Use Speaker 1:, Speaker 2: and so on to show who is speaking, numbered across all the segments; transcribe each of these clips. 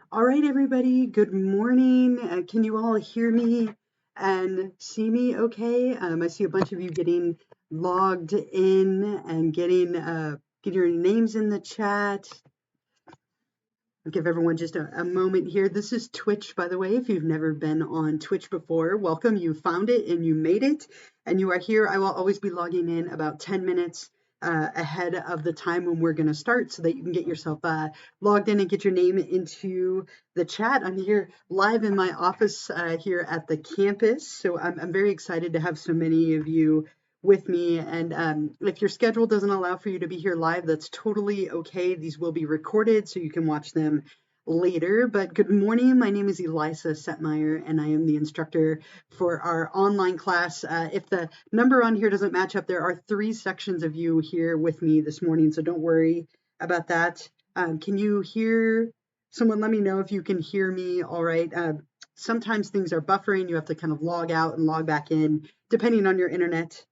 Speaker 1: All right, everybody, good morning. Can you all hear me and see me okay? I see a bunch of you getting logged in and get your names in the chat. I'll give everyone just a moment here. This is Twitch, by the way. If you've never been on Twitch before, welcome. You found it and you made it, and you are here. I will always be logging in about 10 minutes ahead of the time when we're going to start so that you can get yourself logged in and get your name into the chat. I'm here live in my office here at the campus, so I'm very excited to have so many of you with me. And if your schedule doesn't allow for you to be here live, that's totally okay. These will be recorded so you can watch them later. But good morning. My name is Elisa Setmire, and I am the instructor for our online class. If the number on here doesn't match up, there are 3 sections of you here with me this morning, so don't worry about that. Can you hear someone? Let me know if you can hear me all right. Sometimes things are buffering. You have to kind of log out and log back in, depending on your internet.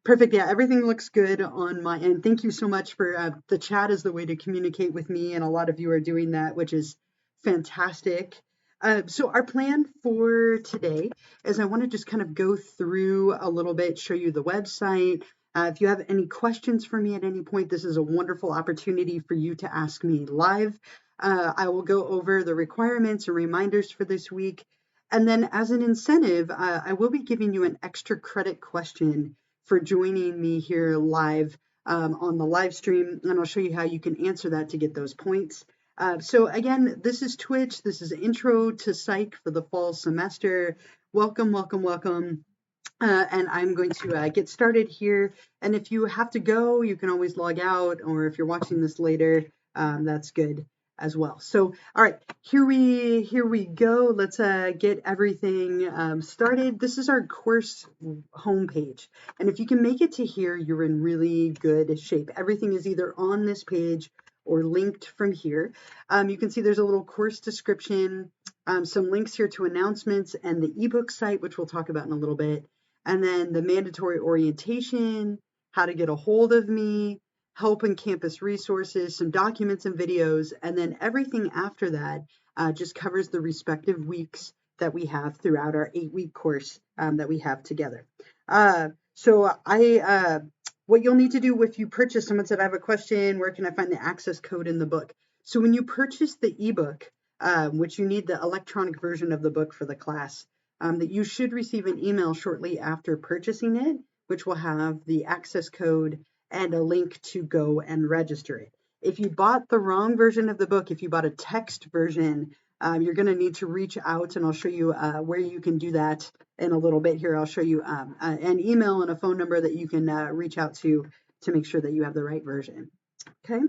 Speaker 1: Perfect. Yeah, everything looks good on my end. Thank you so much for the chat is the way to communicate with me, and a lot of you are doing that, which is fantastic. So our plan for today is I want to just kind of go through a little bit, show you the website. If you have any questions for me at any point, this is a wonderful opportunity for you to ask me live. I will go over the requirements and reminders for this week. And then as an incentive, I will be giving you an extra credit question for joining me here live on the live stream, and I'll show you how you can answer that to get those points. So again, this is Twitch. This is Intro to Psych for the fall semester. Welcome, welcome, welcome. And I'm going to get started here. And if you have to go, you can always log out, or if you're watching this later, that's good as well. So, all right, here we go. Let's get everything started. This is our course homepage, and if you can make it to here, you're in really good shape. Everything is either on this page or linked from here. You can see there's a little course description, some links here to announcements and the ebook site, which we'll talk about in a little bit, and then the mandatory orientation, how to get a hold of me, help and campus resources, some documents and videos, and then everything after that just covers the respective weeks that we have throughout our 8-week course that we have together. What you'll need to do if you purchase, someone said, I have a question, where can I find the access code in the book? So when you purchase the ebook, which you need the electronic version of the book for the class, that you should receive an email shortly after purchasing it, which will have the access code and a link to go and register it. If you bought the wrong version of the book, if you bought a text version, you're going to need to reach out, and I'll show you where you can do that in a little bit here. I'll show you an email and a phone number that you can reach out to make sure that you have the right version. Okay.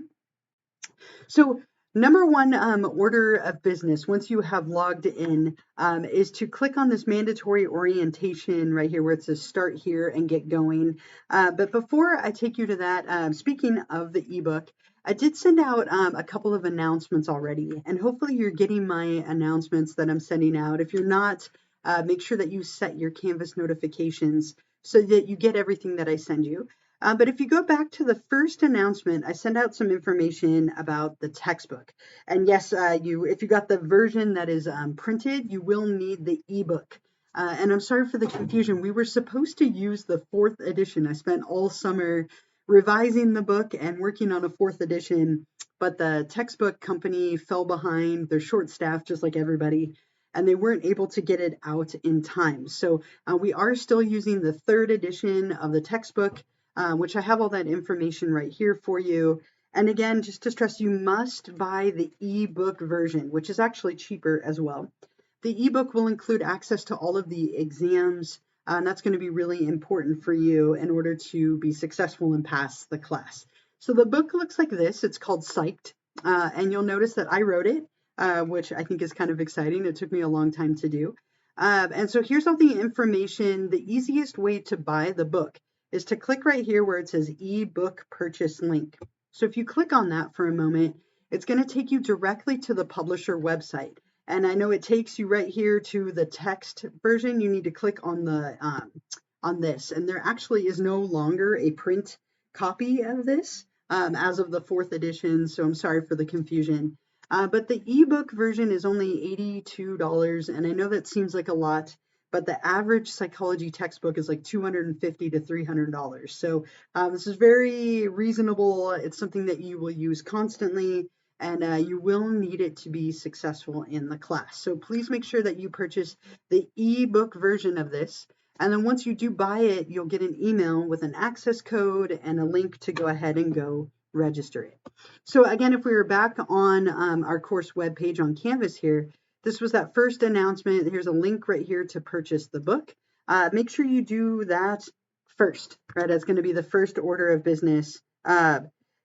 Speaker 1: So number one order of business, once you have logged in, is to click on this mandatory orientation right here where it says start here and get going. But before I take you to that, speaking of the ebook, I did send out a couple of announcements already, and hopefully you're getting my announcements that I'm sending out. If you're not, make sure that you set your Canvas notifications so that you get everything that I send you. But if you go back to the first announcement, I sent out some information about the textbook. And yes, if you got the version that is printed, you will need the ebook. And I'm sorry for the confusion. We were supposed to use the 4th edition. I spent all summer revising the book and working on a 4th edition, but the textbook company fell behind. They're short-staffed, just like everybody, and they weren't able to get it out in time. So we are still using the 3rd edition of the textbook, which I have all that information right here for you. And again, just to stress, you must buy the ebook version, which is actually cheaper as well. The ebook will include access to all of the exams, and that's going to be really important for you in order to be successful and pass the class. So the book looks like this. It's called Psyched, and you'll notice that I wrote it, which I think is kind of exciting. It took me a long time to do. And so here's all the information. The easiest way to buy the book is to click right here where it says ebook purchase link. So if you click on that for a moment, it's going to take you directly to the publisher website. And I know it takes you right here to the text version. You need to click on the on this, and there actually is no longer a print copy of this as of the 4th edition. So I'm sorry for the confusion. But the ebook version is only $82, and I know that seems like a lot, but the average psychology textbook is like $250 to $300. So this is very reasonable. It's something that you will use constantly, and you will need it to be successful in the class. So please make sure that you purchase the ebook version of this. And then once you do buy it, you'll get an email with an access code and a link to go ahead and go register it. So again, if we were back on our course webpage on Canvas here, this was that first announcement. Here's a link right here to purchase the book. Make sure you do that first, right? That's going to be the first order of business.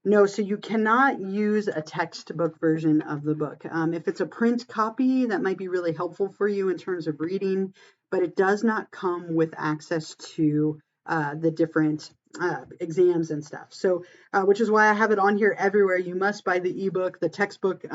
Speaker 1: No, so you cannot use a textbook version of the book. If it's a print copy, that might be really helpful for you in terms of reading, but it does not come with access to the different exams and stuff. So, which is why I have it on here everywhere. You must buy the ebook. The textbook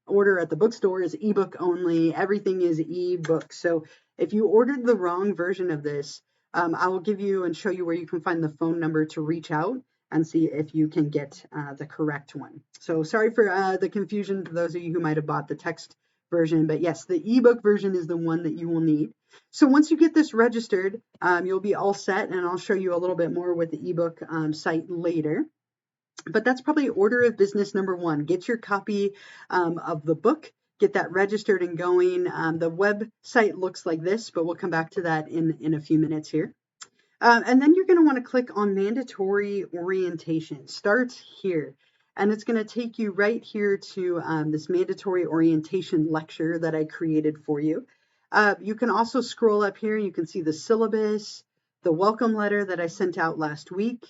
Speaker 1: order at the bookstore is ebook only. Everything is ebook. So if you ordered the wrong version of this, I will give you and show you where you can find the phone number to reach out and see if you can get the correct one. So sorry for the confusion for those of you who might have bought the text version, but yes, the ebook version is the one that you will need. So once you get this registered, you'll be all set, and I'll show you a little bit more with the ebook site later. But that's probably order of business number one. Get your copy of the book, get that registered and going. The website looks like this, but we'll come back to that in a few minutes here. And then you're going to want to click on mandatory orientation. Starts here. And it's going to take you right here to this mandatory orientation lecture that I created for you. You can also scroll up here. You can see the syllabus, the welcome letter that I sent out last week,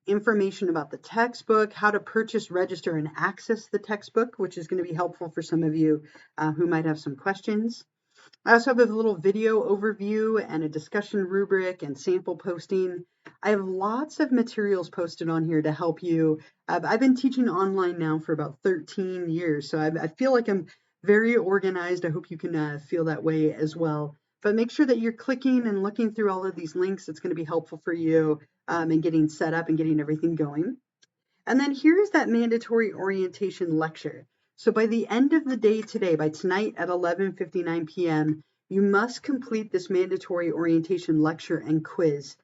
Speaker 1: information about the textbook, how to purchase, register, and access the textbook, which is going to be helpful for some of you who might have some questions. I also have a little video overview and a discussion rubric and sample posting. I have lots of materials posted on here to help you. I've been teaching online now for about 13 years, so I feel like I'm very organized. I hope you can feel that way as well. But make sure that you're clicking and looking through all of these links. It's going to be helpful for you in getting set up and getting everything going. And then here's that mandatory orientation lecture. So by the end of the day today, by tonight at 11:59 p.m., you must complete this mandatory orientation lecture and quiz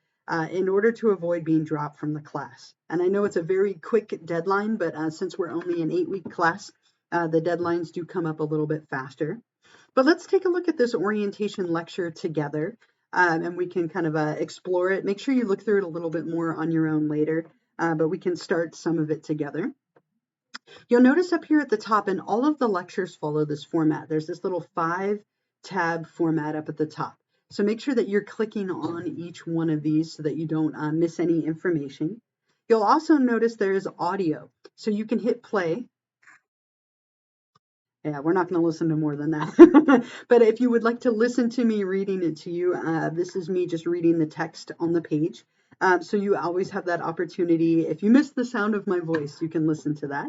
Speaker 1: in order to avoid being dropped from the class. And I know it's a very quick deadline, but since we're only an 8-week class, the deadlines do come up a little bit faster. But let's take a look at this orientation lecture together, and we can kind of explore it. Make sure you look through it a little bit more on your own later, but we can start some of it together. You'll notice up here at the top, and all of the lectures follow this format. There's this little 5-tab format up at the top. So make sure that you're clicking on each one of these so that you don't miss any information. You'll also notice there is audio. So you can hit play. Yeah, we're not going to listen to more than that. But if you would like to listen to me reading it to you, this is me just reading the text on the page. So you always have that opportunity. If you miss the sound of my voice, you can listen to that.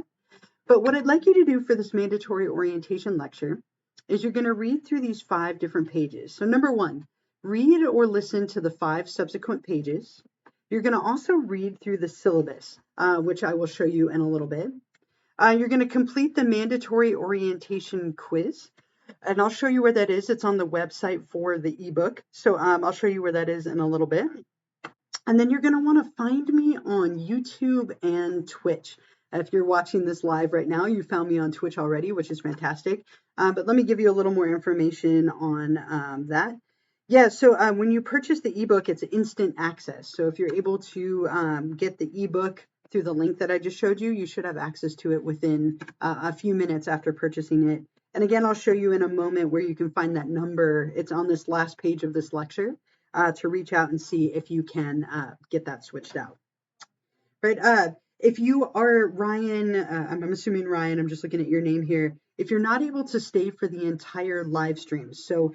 Speaker 1: But what I'd like you to do for this mandatory orientation lecture is you're going to read through these 5 different pages. So number 1, read or listen to the 5 subsequent pages. You're going to also read through the syllabus, which I will show you in a little bit. You're going to complete the mandatory orientation quiz, and I'll show you where that is. It's on the website for the ebook, so I'll show you where that is in a little bit. And then you're going to want to find me on YouTube and Twitch. If you're watching this live right now, you found me on Twitch already, which is fantastic. But let me give you a little more information on that. Yeah, so when you purchase the ebook, it's instant access. So if you're able to get the ebook through the link that I just showed you, you should have access to it within a few minutes after purchasing it. And again, I'll show you in a moment where you can find that number. It's on this last page of this lecture to reach out and see if you can get that switched out. Right. If you are Ryan, I'm assuming Ryan, I'm just looking at your name here. If you're not able to stay for the entire live stream, so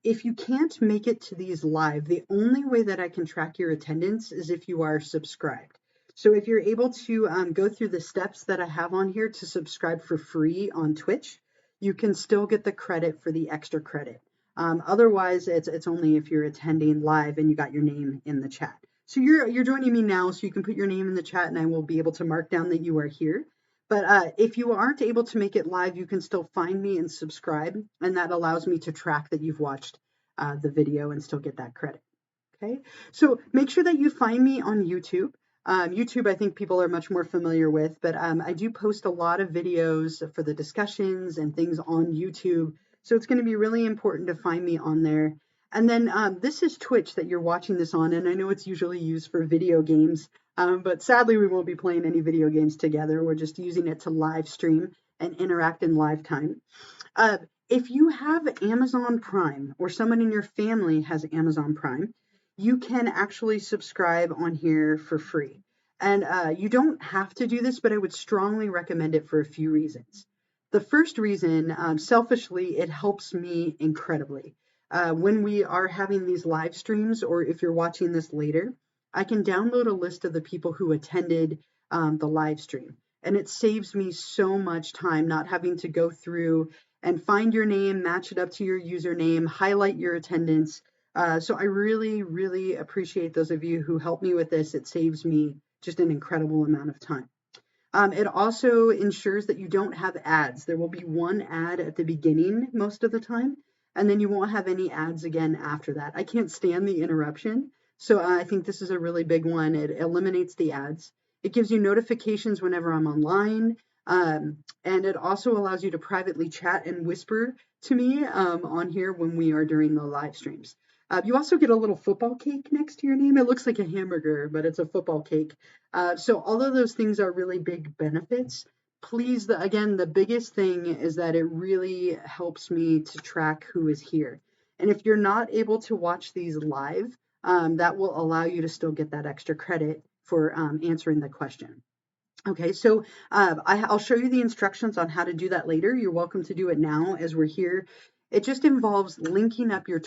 Speaker 1: if you can't make it to these live, the only way that I can track your attendance is if you are subscribed. So if you're able to go through the steps that I have on here to subscribe for free on Twitch, you can still get the credit for the extra credit. Otherwise, it's only if you're attending live and you got your name in the chat. So you're joining me now, so you can put your name in the chat and I will be able to mark down that you are here. But if you aren't able to make it live, you can still find me and subscribe, and that allows me to track that you've watched the video and still get that credit. Okay, so make sure that you find me on YouTube. YouTube, I think people are much more familiar with, but I do post a lot of videos for the discussions and things on YouTube. So it's going to be really important to find me on there. And then this is Twitch that you're watching this on, and I know it's usually used for video games, but sadly we won't be playing any video games together. We're just using it to live stream and interact in live time. Uh, if you have Amazon Prime or someone in your family has Amazon Prime, you can actually subscribe on here for free. And you don't have to do this, but I would strongly recommend it for a few reasons. The first reason, selfishly, it helps me incredibly. When we are having these live streams, or if you're watching this later, I can download a list of the people who attended the live stream. And it saves me so much time not having to go through and find your name, match it up to your username, highlight your attendance. So I really, really appreciate those of you who help me with this. It saves me just an incredible amount of time. It also ensures that you don't have ads. There will be one ad at the beginning most of the time, and then you won't have any ads again after that. I can't stand the interruption, so I think this is a really big one. It eliminates the ads. It gives you notifications whenever I'm online, and it also allows you to privately chat and whisper to me on here when we are during the live streams. You also get a little football cake next to your name. It looks like a hamburger, but it's a football cake. So all of those things are really big benefits. Please, again, the biggest thing is that it really helps me to track who is here. And if you're not able to watch these live, that will allow you to still get that extra credit for answering the question. Okay, so I'll show you the instructions on how to do that later. You're welcome to do it now as we're here. It just involves linking up your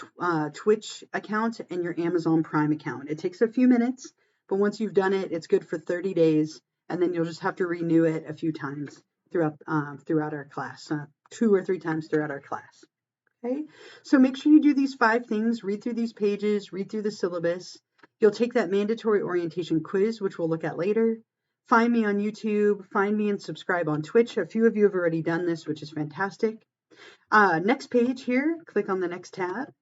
Speaker 1: Twitch account and your Amazon Prime account. It takes a few minutes, but once you've done it, it's good for 30 days, and then you'll just have to renew it a few times throughout our class, 2 or 3 times throughout our class. Okay, so make sure you do these 5 things, read through these pages, read through the syllabus. You'll take that mandatory orientation quiz, which we'll look at later. Find me on YouTube, find me and subscribe on Twitch. A few of you have already done this, which is fantastic. Next page here, click on the next tab.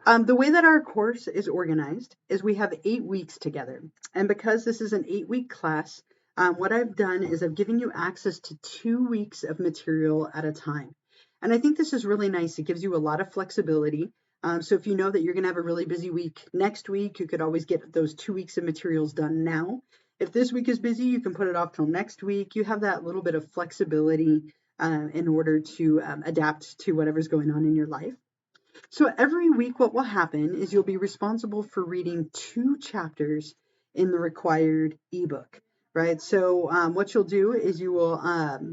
Speaker 1: The way that our course is organized is we have 8 weeks together. And because this is an 8-week class, what I've done is I've given you access to 2 weeks of material at a time. And I think this is really nice. It gives you a lot of flexibility. So if you know that you're going to have a really busy week next week, you could always get those 2 weeks of materials done now. If this week is busy, you can put it off till next week. You have that little bit of flexibility in order to adapt to whatever's going on in your life. So every week what will happen is you'll be responsible for reading 2 chapters in the required ebook, right? So what you'll do is you will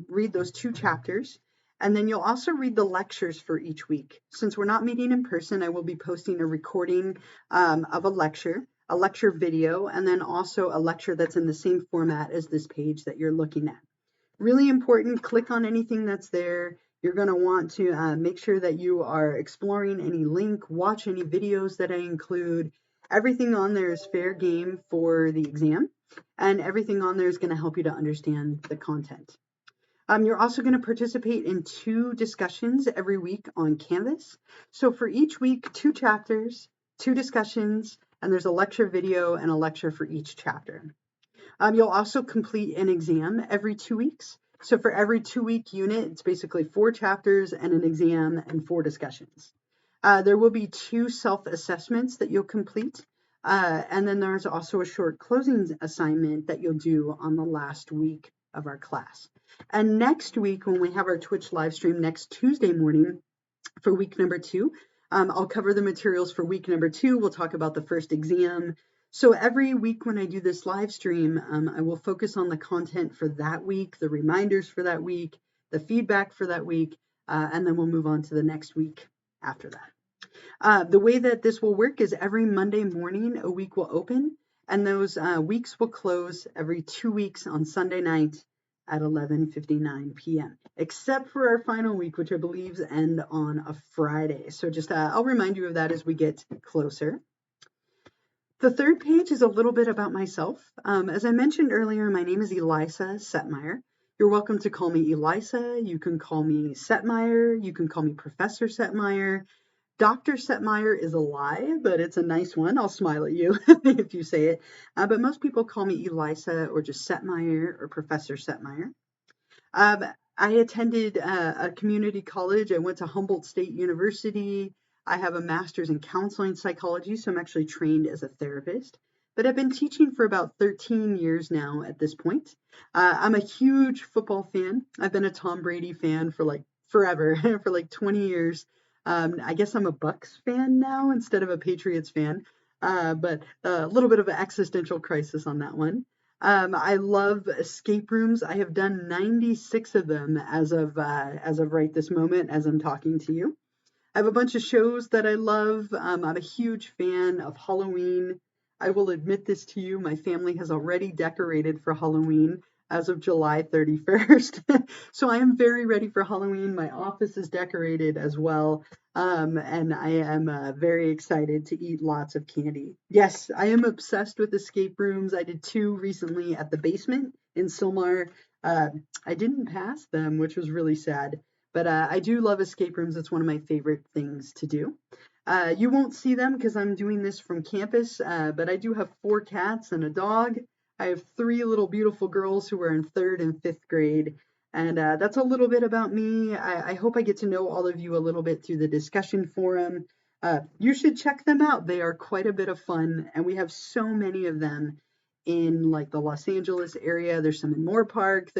Speaker 1: read those 2 chapters, and then you'll also read the lectures for each week. Since we're not meeting in person, I will be posting a recording of a lecture video, and then also a lecture that's in the same format as this page that you're looking at. Really important, click on anything that's there. You're going to want to make sure that you are exploring any link, watch any videos that I include. Everything on there is fair game for the exam, and everything on there is going to help you to understand the content. You're also going to participate in 2 discussions every week on Canvas. So for each week, 2 chapters, 2 discussions, and there's a lecture video and a lecture for each chapter. You'll also complete an exam every 2 weeks. So for every 2-week unit, it's basically 4 chapters and an exam and 4 discussions. There will be 2 self-assessments that you'll complete. And then there's also a short closing assignment that you'll do on the last week of our class. And next week, when we have our Twitch live stream next Tuesday morning for week number 2, I'll cover the materials for week number 2. We'll talk about the first exam. So every week when I do this live stream, I will focus on the content for that week, the reminders for that week, the feedback for that week, and then we'll move on to the next week after that. The way that this will work is every Monday morning, a week will open, and those weeks will close every 2 weeks on Sunday night at 11:59 p.m., except for our final week, which I believe end on a Friday. So just I'll remind you of that as we get closer. The third page is a little bit about myself. As I mentioned earlier, my name is Elisa Setmire. You're welcome to call me Elisa. You can call me Setmire. You can call me Professor Setmire. Dr. Setmire is a lie, but it's a nice one. I'll smile at you if you say it. But most people call me Elisa or just Setmire or Professor Setmire. Um, I attended a community college. I went to Humboldt State University. I have a master's in counseling psychology, so I'm actually trained as a therapist. But I've been teaching for about 13 years now at this point. I'm a huge football fan. I've been a Tom Brady fan for like forever, for like 20 years. I guess I'm a Bucks fan now instead of a Patriots fan, but a little bit of an existential crisis on that one. I love escape rooms. I have done 96 of them as of right this moment as I'm talking to you. I have a bunch of shows that I love. I'm a huge fan of Halloween. I will admit this to you, my family has already decorated for Halloween as of July 31st. So I am very ready for Halloween. My office is decorated as well. And I am very excited to eat lots of candy. Yes, I am obsessed with escape rooms. I did two recently at the basement in Syllabus. Uh, I didn't pass them, which was really sad. But I do love escape rooms. It's one of my favorite things to do. You won't see them because I'm doing this from campus, but I do have 4 cats and a dog. I have 3 little beautiful girls who are in 3rd and 5th grade. And that's a little bit about me. I hope I get to know all of you a little bit through the discussion forum. You should check them out. They are quite a bit of fun, and we have so many of them in like the Los Angeles area. There's some in Moore Park.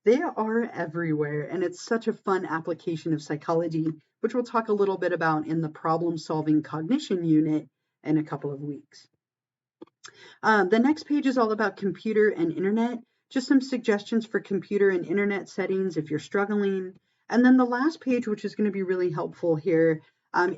Speaker 1: They are everywhere, and it's such a fun application of psychology, which we'll talk a little bit about in the problem-solving cognition unit in a couple of weeks. The next page is all about computer and internet, just some suggestions for computer and internet settings if you're struggling. And then the last page, which is going to be really helpful here,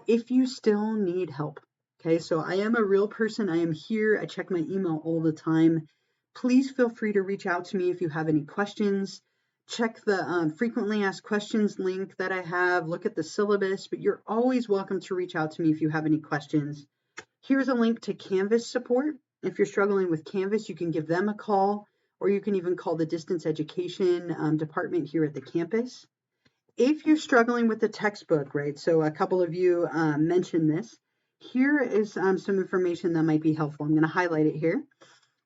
Speaker 1: if you still need help. Okay, so I am a real person. I am here. I check my email all the time. Please feel free to reach out to me if you have any questions. Check the frequently asked questions link that I have. Look at the syllabus, but you're always welcome to reach out to me if you have any questions. Here's a link to Canvas support. If you're struggling with Canvas, you can give them a call, or you can even call the distance education department here at the campus. If you're struggling with the textbook, right, so a couple of you mentioned this, here is some information that might be helpful. I'm going to highlight it here.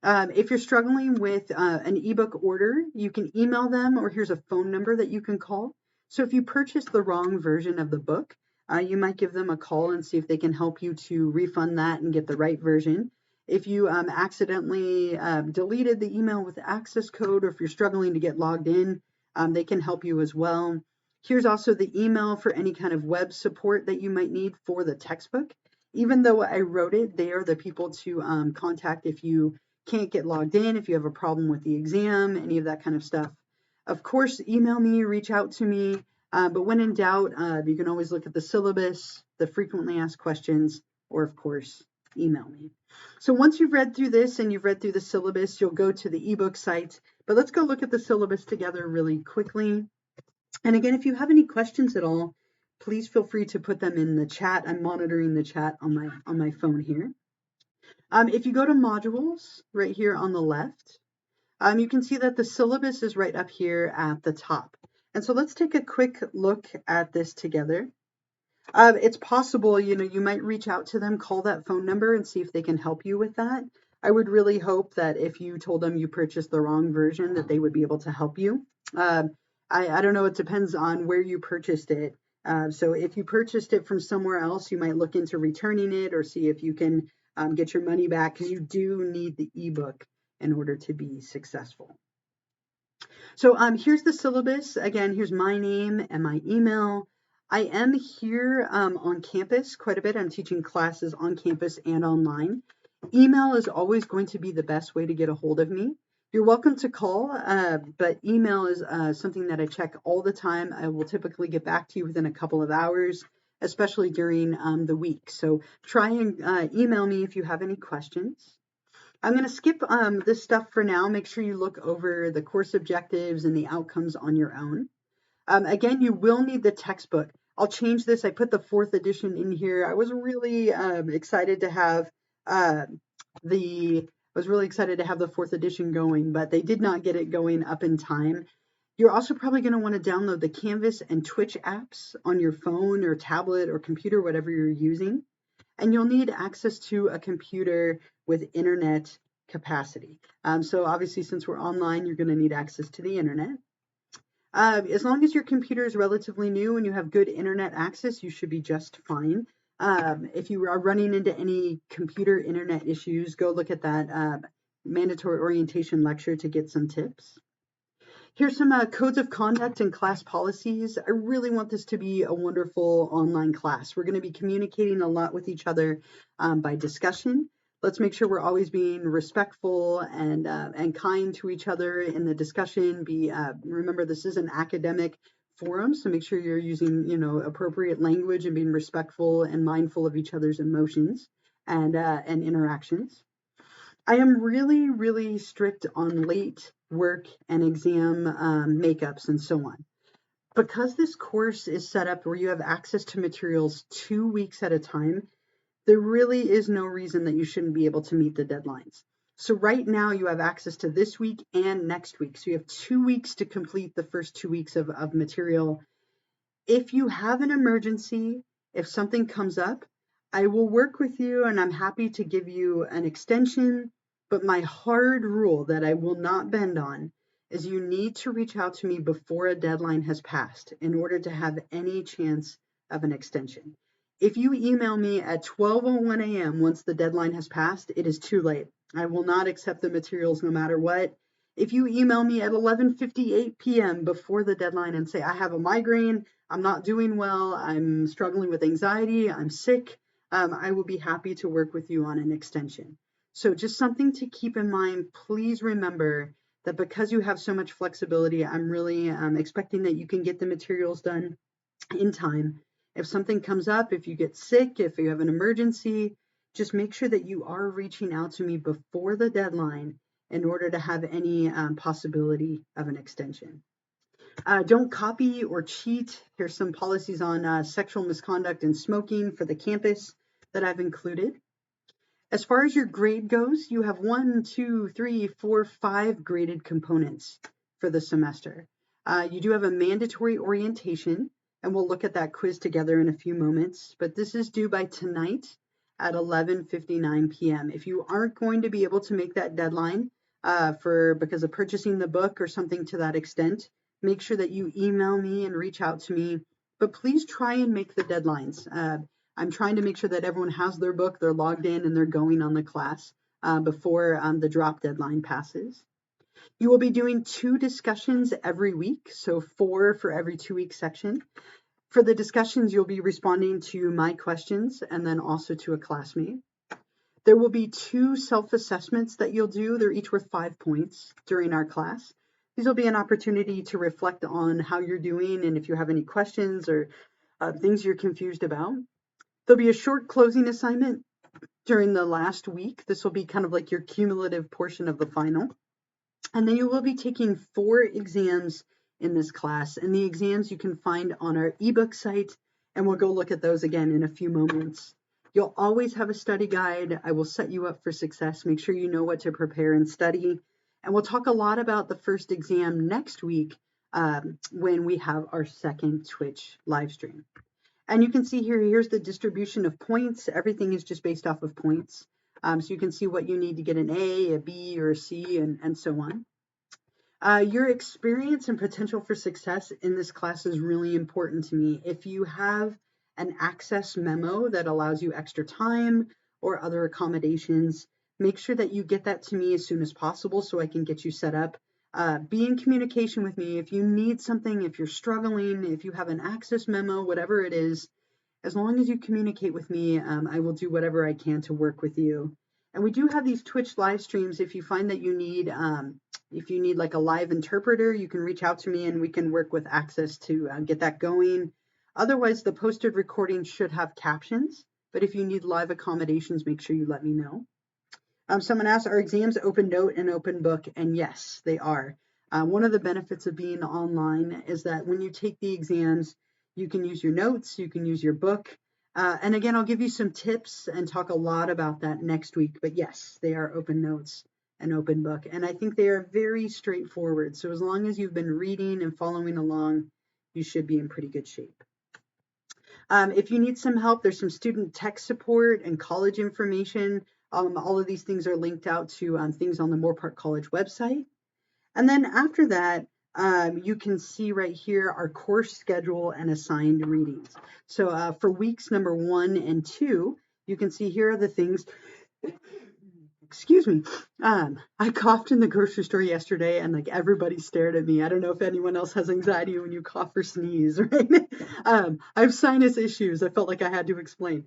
Speaker 1: If you're struggling with an ebook order, you can email them, or here's a phone number that you can call. So if you purchased the wrong version of the book, you might give them a call and see if they can help you to refund that and get the right version. If you accidentally deleted the email with the access code, or if you're struggling to get logged in, they can help you as well. Here's also the email for any kind of web support that you might need for the textbook. Even though I wrote it, they are the people to contact if you can't get logged in, if you have a problem with the exam, any of that kind of stuff. Of course, email me, reach out to me, but when in doubt, you can always look at the syllabus, the frequently asked questions, or of course, email me. So once you've read through this and you've read through the syllabus, you'll go to the ebook site, but let's go look at the syllabus together really quickly. And again, if you have any questions at all, please feel free to put them in the chat. I'm monitoring the chat on my phone here. If you go to modules right here on the left, you can see that the syllabus is right up here at the top. And so let's take a quick look at this together. It's possible, you might reach out to them, call that phone number and see if they can help you with that. I would really hope that if you told them you purchased the wrong version, that they would be able to help you. I don't know, it depends on where you purchased it. So if you purchased it from somewhere else, you might look into returning it or see if you can get your money back, because you do need the ebook in order to be successful. So here's the syllabus. Again, here's my name and my email. I am here on campus quite a bit. I'm teaching classes on campus and online. Email is always going to be the best way to get a hold of me. You're welcome to call, but email is something that I check all the time. I will typically get back to you within a couple of hours, especially during the week. So try and email me if you have any questions. I'm going to skip this stuff for now. Make sure you look over the course objectives and the outcomes on your own. Again, you will need the textbook. I'll change this. I put the 4th edition in here. I was really excited to have the 4th edition going, but they did not get it going up in time. You're also probably going to want to download the Canvas and Twitch apps on your phone or tablet or computer, whatever you're using. And you'll need access to a computer with internet capacity. So obviously, since we're online, you're going to need access to the internet. As long as your computer is relatively new and you have good internet access, you should be just fine. If you are running into any computer internet issues, go look at that mandatory orientation lecture to get some tips. Here's some codes of conduct and class policies. I really want this to be a wonderful online class. We're going to be communicating a lot with each other by discussion. Let's make sure we're always being respectful and kind to each other in the discussion. Remember, this is an academic forum, so make sure you're using appropriate language and being respectful and mindful of each other's emotions and interactions. I am really, really strict on late work and exam makeups and so on. Because this course is set up where you have access to materials 2 weeks at a time, there really is no reason that you shouldn't be able to meet the deadlines. So right now you have access to this week and next week. So you have 2 weeks to complete the first 2 weeks of material. If you have an emergency, if something comes up, I will work with you and I'm happy to give you an extension. But my hard rule that I will not bend on is you need to reach out to me before a deadline has passed in order to have any chance of an extension. If you email me at 12:01 a.m. once the deadline has passed, it is too late. I will not accept the materials no matter what. If you email me at 11:58 p.m. before the deadline and say, I have a migraine, I'm not doing well, I'm struggling with anxiety, I'm sick, I will be happy to work with you on an extension. So just something to keep in mind. Please remember that because you have so much flexibility, I'm really expecting that you can get the materials done in time. If something comes up, if you get sick, if you have an emergency, just make sure that you are reaching out to me before the deadline in order to have any possibility of an extension. Don't copy or cheat. Here's some policies on sexual misconduct and smoking for the campus that I've included. As far as your grade goes, you have 1, 2, 3, 4, 5 graded components for the semester. You do have a mandatory orientation, and we'll look at that quiz together in a few moments, but this is due by tonight at 11:59 p.m. If you aren't going to be able to make that deadline because of purchasing the book or something to that extent, make sure that you email me and reach out to me, but please try and make the deadlines. I'm trying to make sure that everyone has their book, they're logged in, and they're going on the class before the drop deadline passes. You will be doing 2 discussions every week, so 4 for every 2-week section. For the discussions, you'll be responding to my questions and then also to a classmate. There will be 2 self-assessments that you'll do. They're each worth 5 points during our class. These will be an opportunity to reflect on how you're doing and if you have any questions or things you're confused about. There'll be a short closing assignment during the last week. This will be kind of like your cumulative portion of the final. And then you will be taking 4 exams in this class. And the exams you can find on our ebook site, and we'll go look at those again in a few moments. You'll always have a study guide. I will set you up for success. Make sure you know what to prepare and study. And we'll talk a lot about the first exam next week when we have our second Twitch live stream. And you can see here's the distribution of points. Everything is just based off of points. So you can see what you need to get an A, a B, or a C, and so on. Your experience and potential for success in this class is really important to me. If you have an access memo that allows you extra time or other accommodations, make sure that you get that to me as soon as possible so I can get you set up. Be in communication with me. If you need something, if you're struggling, if you have an access memo, whatever it is, as long as you communicate with me, I will do whatever I can to work with you. And we do have these Twitch live streams. If you find that you need, like a live interpreter, you can reach out to me and we can work with access to get that going. Otherwise, the posted recording should have captions. But if you need live accommodations, make sure you let me know. Someone asked, are exams open note and open book? And yes, they are. One of the benefits of being online is that when you take the exams, you can use your notes, you can use your book. And again, I'll give you some tips and talk a lot about that next week. But yes, they are open notes an open book. And I think they are very straightforward. So as long as you've been reading and following along, you should be in pretty good shape. If you need some help, there's some student tech support and college information. All of these things are linked out to things on the Moorpark College website. And then after that, you can see right here our course schedule and assigned readings. So for weeks number 1 and 2, you can see here are the things. Excuse me. I coughed in the grocery store yesterday and like everybody stared at me. I don't know if anyone else has anxiety when you cough or sneeze, right? I have sinus issues. I felt like I had to explain.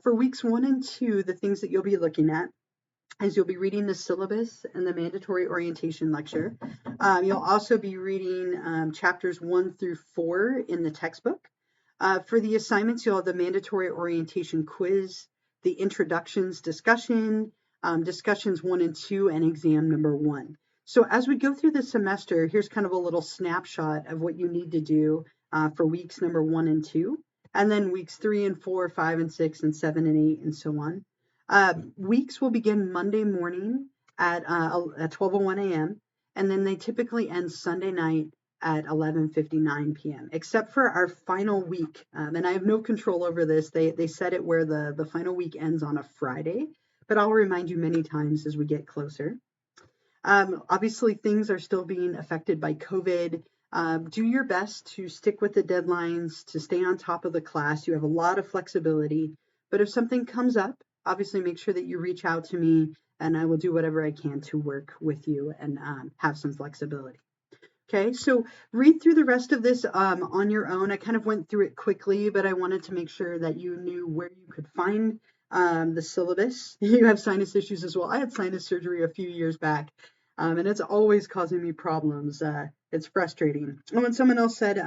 Speaker 1: For weeks 1 and 2, the things that you'll be looking at is you'll be reading the syllabus and the mandatory orientation lecture. You'll also be reading chapters 1 through 4 in the textbook. For the assignments, you'll have the mandatory orientation quiz, the introductions discussion, discussions 1 and 2, and exam number 1. So as we go through the semester, here's kind of a little snapshot of what you need to do for weeks number 1 and 2, and then weeks 3 and 4, 5 and 6, and 7 and 8, and so on. Weeks will begin Monday morning at 12:01 a.m., and then they typically end Sunday night at 11:59 p.m., except for our final week. And I have no control over this. They set it where the final week ends on a Friday, but I'll remind you many times as we get closer. Obviously, things are still being affected by COVID. Do your best to stick with the deadlines, to stay on top of the class. You have a lot of flexibility, but if something comes up, obviously make sure that you reach out to me and I will do whatever I can to work with you and have some flexibility. Okay, so read through the rest of this on your own. I kind of went through it quickly, but I wanted to make sure that you knew where you could find the syllabus. You have sinus issues as well. I had sinus surgery a few years back, and it's always causing me problems. It's frustrating. And when someone else said,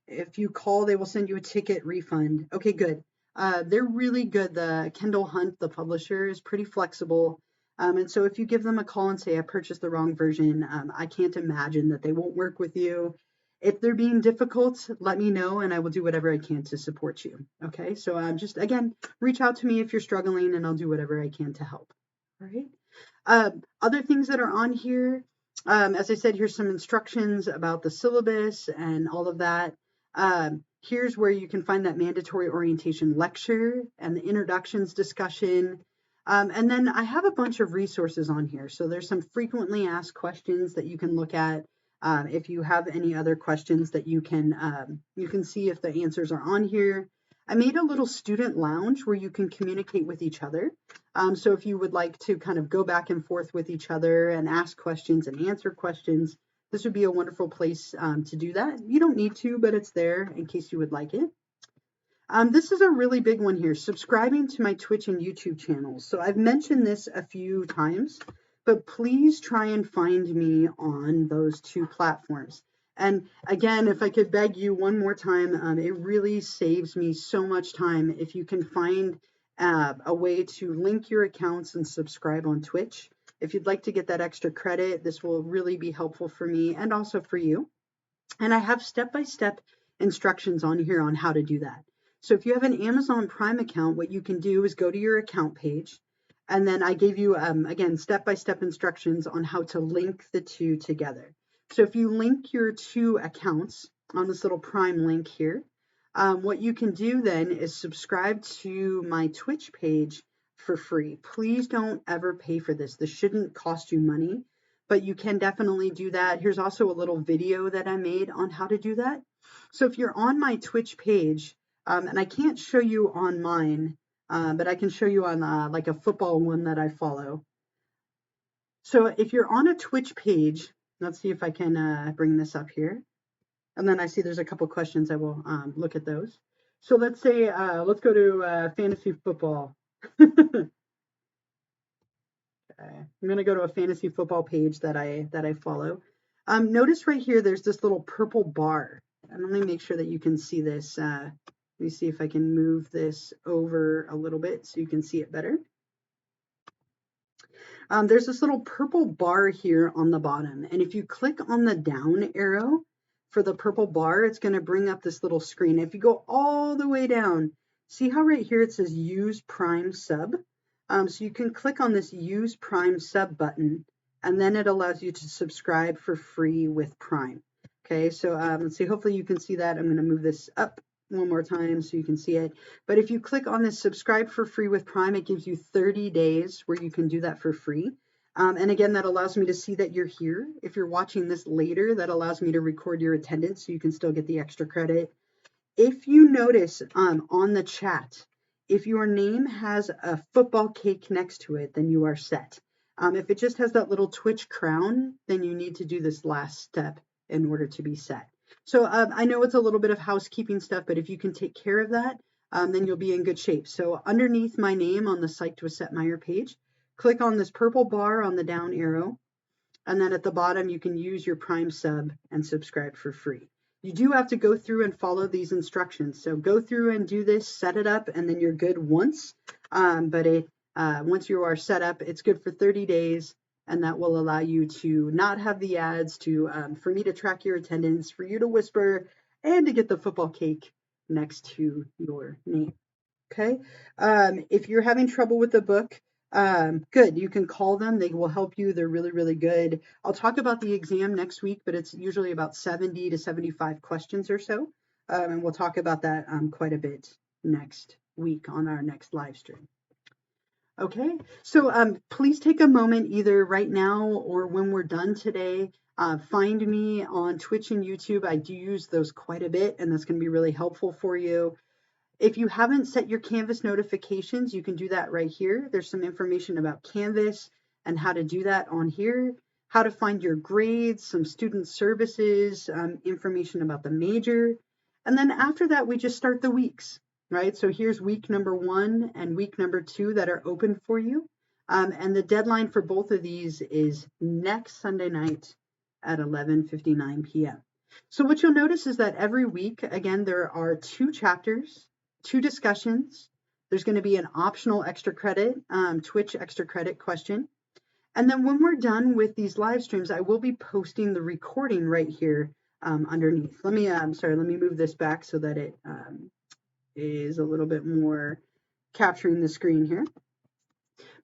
Speaker 1: if you call, they will send you a ticket refund. Okay, good. They're really good. The Kendall Hunt, the publisher, is pretty flexible. And so if you give them a call and say, I purchased the wrong version, I can't imagine that they won't work with you. If they're being difficult, let me know and I will do whatever I can to support you. Okay, so just, again, reach out to me if you're struggling and I'll do whatever I can to help. All right. Other things that are on here, as I said, here's some instructions about the syllabus and all of that. Here's where you can find that mandatory orientation lecture and the introductions discussion. And then I have a bunch of resources on here. So there's some frequently asked questions that you can look at. If you have any other questions that you can see if the answers are on here. I made a little student lounge where you can communicate with each other. So if you would like to kind of go back and forth with each other and ask questions and answer questions, this would be a wonderful place to do that. You don't need to, but it's there in case you would like it. This is a really big one here, subscribing to my Twitch and YouTube channels. So I've mentioned this a few times, but please try and find me on those 2 platforms. And again, if I could beg you one more time, it really saves me so much time if you can find a way to link your accounts and subscribe on Twitch. If you'd like to get that extra credit, this will really be helpful for me and also for you. And I have step-by-step instructions on here on how to do that. So if you have an Amazon Prime account, what you can do is go to your account page. And then I gave you, again, step-by-step instructions on how to link the 2 together. So if you link your 2 accounts on this little Prime link here, what you can do then is subscribe to my Twitch page for free. Please don't ever pay for this. This shouldn't cost you money, but you can definitely do that. Here's also a little video that I made on how to do that. So if you're on my Twitch page, and I can't show you on mine, but I can show you on like a football one that I follow. So if you're on a Twitch page, let's see if I can bring this up here. And then I see there's a couple questions. I will look at those. So let's say, let's go to fantasy football. Okay. I'm going to go to a fantasy football page that I follow. Notice right here, there's this little purple bar. And let me make sure that you can see this. Let me see if I can move this over a little bit so you can see it better. There's this little purple bar here on the bottom. And if you click on the down arrow for the purple bar, it's going to bring up this little screen. If you go all the way down, see how right here it says use Prime sub? So you can click on this Use Prime Sub button, and then it allows you to subscribe for free with Prime. Okay, so let's see, hopefully you can see that. I'm going to move this up one more time so you can see it. But if you click on this subscribe for free with Prime, it gives you 30 days where you can do that for free. And again, that allows me to see that you're here. If you're watching this later, that allows me to record your attendance so you can still get the extra credit. If you notice on the chat, if your name has a football cake next to it, then you are set. If it just has that little Twitch crown, then you need to do this last step in order to be set. So I know it's a little bit of housekeeping stuff, but if you can take care of that, then you'll be in good shape. So underneath my name on the Psyched with Setmire page, click on this purple bar on the down arrow, and then at the bottom you can use your Prime sub and subscribe for free. You do have to go through and follow these instructions. So go through and do this, set it up, and then you're good once. Once you are set up, it's good for 30 days, and that will allow you to not have the ads, for me to track your attendance, for you to whisper, and to get the football cake next to your name. Okay. If you're having trouble with the book, good. You can call them. They will help you. They're really, really good. I'll talk about the exam next week, but it's usually about 70 to 75 questions or so. And we'll talk about that quite a bit next week on our next live stream. Okay, so please take a moment either right now or when we're done today. Find me on Twitch and YouTube. I do use those quite a bit, and that's going to be really helpful for you. If you haven't set your Canvas notifications, you can do that right here. There's some information about Canvas and how to do that on here, how to find your grades, some student services, information about the major. And then after that, we just start the weeks, right? So here's week number 1 and week number 2 that are open for you. And the deadline for both of these is next Sunday night at 11:59 p.m. So what you'll notice is that every week, again, there are 2 chapters, 2 discussions. There's going to be an optional extra credit, Twitch extra credit question. And then when we're done with these live streams, I will be posting the recording right here underneath. Let me move this back so that it is a little bit more capturing the screen here.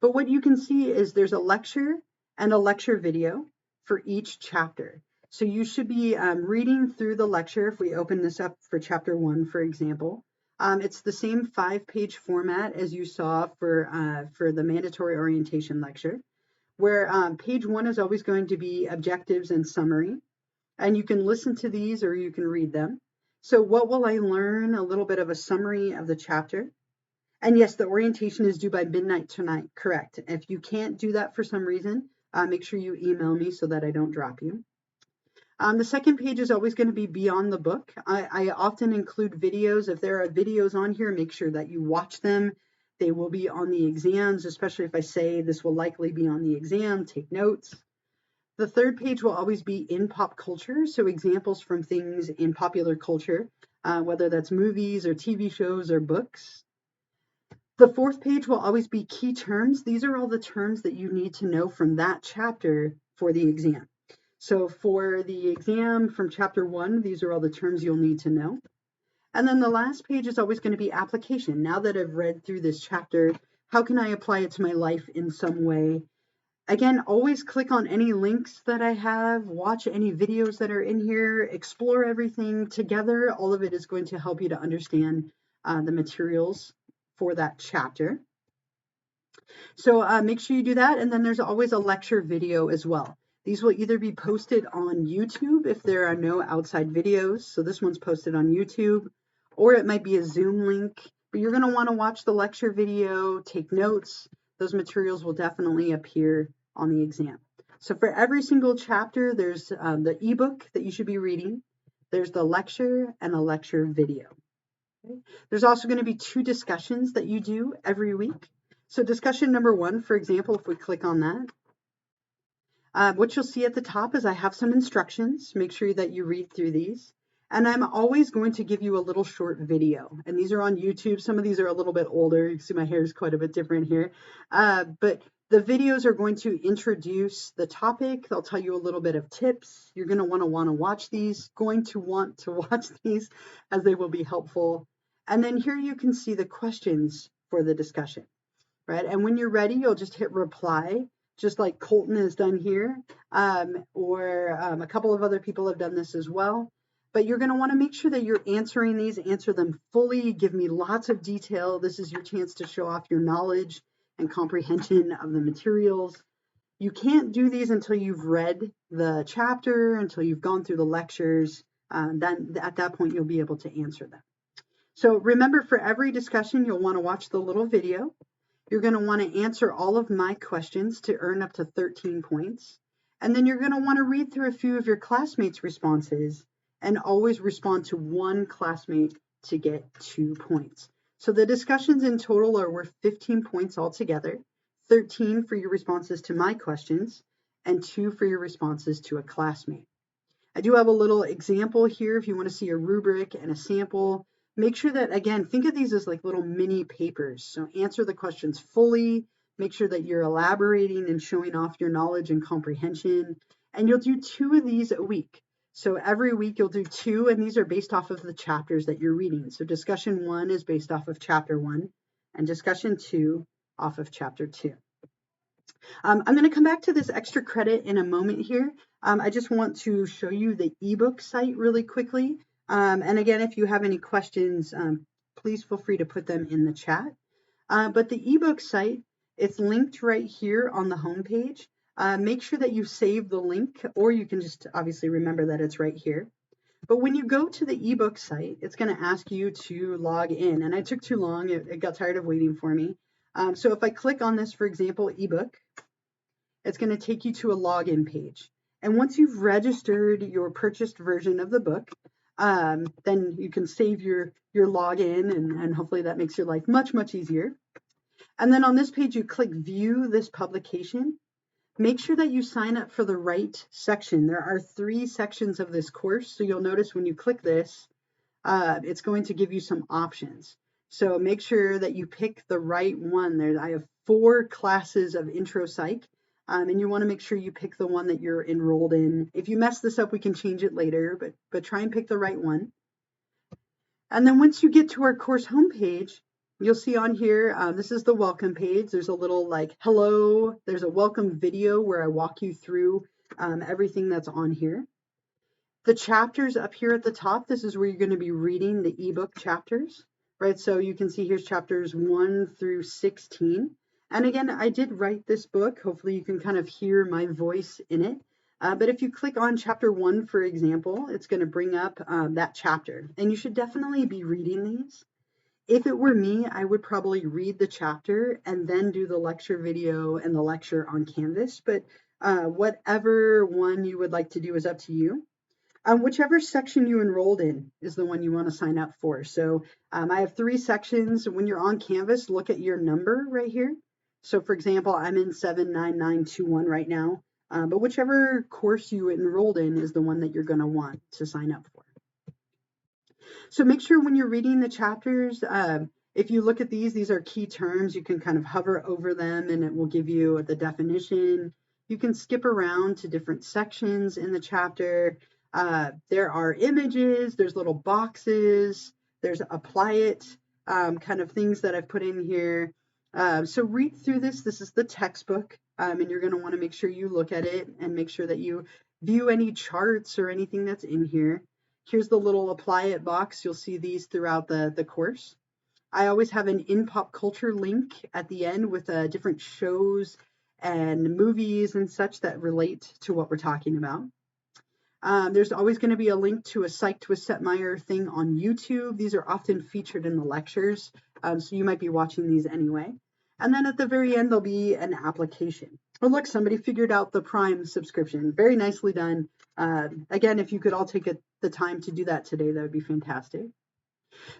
Speaker 1: But what you can see is there's a lecture and a lecture video for each chapter. So you should be reading through the lecture. If we open this up for chapter 1, for example, it's the same 5-page format as you saw for the mandatory orientation lecture, where page 1 is always going to be objectives and summary. And you can listen to these or you can read them. So what will I learn? A little bit of a summary of the chapter. And yes, the orientation is due by midnight tonight, correct. If you can't do that for some reason, make sure you email me so that I don't drop you. The second page is always going to be beyond the book. I often include videos. If there are videos on here, make sure that you watch them. They will be on the exams, especially if I say this will likely be on the exam, take notes. The third page will always be in pop culture, so examples from things in popular culture, whether that's movies or TV shows or books. The fourth page will always be key terms. These are all the terms that you need to know from that chapter for the exam. So for the exam from chapter 1, these are all the terms you'll need to know. And then the last page is always going to be application. Now that I've read through this chapter, how can I apply it to my life in some way? Again, always click on any links that I have, watch any videos that are in here, explore everything together. All of it is going to help you to understand the materials for that chapter. So make sure you do that. And then there's always a lecture video as well. These will either be posted on YouTube if there are no outside videos. So this one's posted on YouTube, or it might be a Zoom link. But you're going to want to watch the lecture video, take notes. Those materials will definitely appear on the exam. So for every single chapter, there's the ebook that you should be reading. There's the lecture and a lecture video. Okay. There's also going to be 2 discussions that you do every week. So discussion number 1, for example, if we click on that, what you'll see at the top is I have some instructions. Make sure that you read through these. And I'm always going to give you a little short video. And these are on YouTube. Some of these are a little bit older. You can see my hair is quite a bit different here. But the videos are going to introduce the topic. They'll tell you a little bit of tips. You're going to want to watch these, as they will be helpful. And then here you can see the questions for the discussion. right? And when you're ready, you'll just hit reply, just like Colton has done here, or a couple of other people have done this as well. But you're going to want to make sure that you're answering these, answer them fully, give me lots of detail. This is your chance to show off your knowledge and comprehension of the materials. You can't do these until you've read the chapter, until you've gone through the lectures. Then at that point, you'll be able to answer them. So remember, for every discussion, you'll want to watch the little video. You're going to want to answer all of my questions to earn up to 13 points. And then you're going to want to read through a few of your classmates' responses and always respond to one classmate to get 2 points. So the discussions in total are worth 15 points altogether, 13 for your responses to my questions, and 2 for your responses to a classmate. I do have a little example here if you want to see a rubric and a sample. Make sure that, again, think of these as like little mini papers. So answer the questions fully, make sure that you're elaborating and showing off your knowledge and comprehension. And you'll do 2 of these a week. So every week you'll do 2, and these are based off of the chapters that you're reading. So discussion 1 is based off of chapter 1, and discussion 2 off of chapter 2. I'm going to come back to this extra credit in a moment here. I just want to show you the ebook site really quickly. And again, if you have any questions, please feel free to put them in the chat. But the ebook site, it's linked right here on the homepage. Make sure that you save the link, or you can just obviously remember that it's right here. But when you go to the ebook site, it's going to ask you to log in. And I took too long. It got tired of waiting for me. So if I click on this, for example, ebook, it's going to take you to a login page. And once you've registered your purchased version of the book, then you can save your login, and hopefully that makes your life much, much easier. And then on this page, you click view this publication. Make sure that you sign up for the right section. There are 3 sections of this course. So you'll notice when you click this, it's going to give you some options. So make sure that you pick the right one. I have 4 classes of intro psych. And you want to make sure you pick the one that you're enrolled in. If you mess this up, we can change it later, but try and pick the right one. And then once you get to our course homepage, you'll see on here, this is the welcome page. There's a little like hello. There's a welcome video where I walk you through everything that's on here. The chapters up here at the top, this is where you're going to be reading the ebook chapters, right? So you can see here's chapters 1 through 16. And again, I did write this book. Hopefully you can kind of hear my voice in it. But if you click on chapter 1, for example, it's going to bring up that chapter. And you should definitely be reading these. If it were me, I would probably read the chapter and then do the lecture video and the lecture on Canvas. But whatever one you would like to do is up to you. Whichever section you enrolled in is the one you want to sign up for. So I have 3 sections. When you're on Canvas, look at your number right here. So for example, I'm in 79921 right now, but whichever course you enrolled in is the one that you're going to want to sign up for. So make sure when you're reading the chapters, if you look at these are key terms. You can kind of hover over them and it will give you the definition. You can skip around to different sections in the chapter. There are images, there's little boxes, there's apply it kind of things that I've put in here. So read through this. This is the textbook, and you're going to want to make sure you look at it and make sure that you view any charts or anything that's in here. Here's the little apply it box. You'll see these throughout the course. I always have an in pop culture link at the end with different shows and movies and such that relate to what we're talking about. There's always going to be a link to a Psyched with Setmire thing on YouTube. These are often featured in the lectures, so you might be watching these anyway. And then at the very end, there'll be an application. Oh, look, somebody figured out the Prime subscription. Very nicely done. Again, if you could all take the time to do that today, that would be fantastic.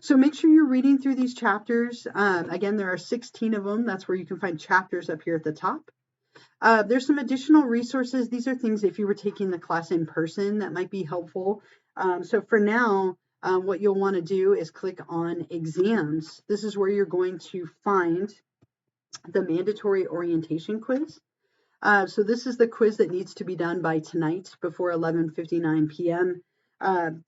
Speaker 1: So make sure you're reading through these chapters. Again, there are 16 of them. That's where you can find chapters up here at the top. There's some additional resources. These are things if you were taking the class in person that might be helpful. So for now, what you'll want to do is click on exams. This is where you're going to find the mandatory orientation quiz. So this is the quiz that needs to be done by tonight before 11:59 p.m.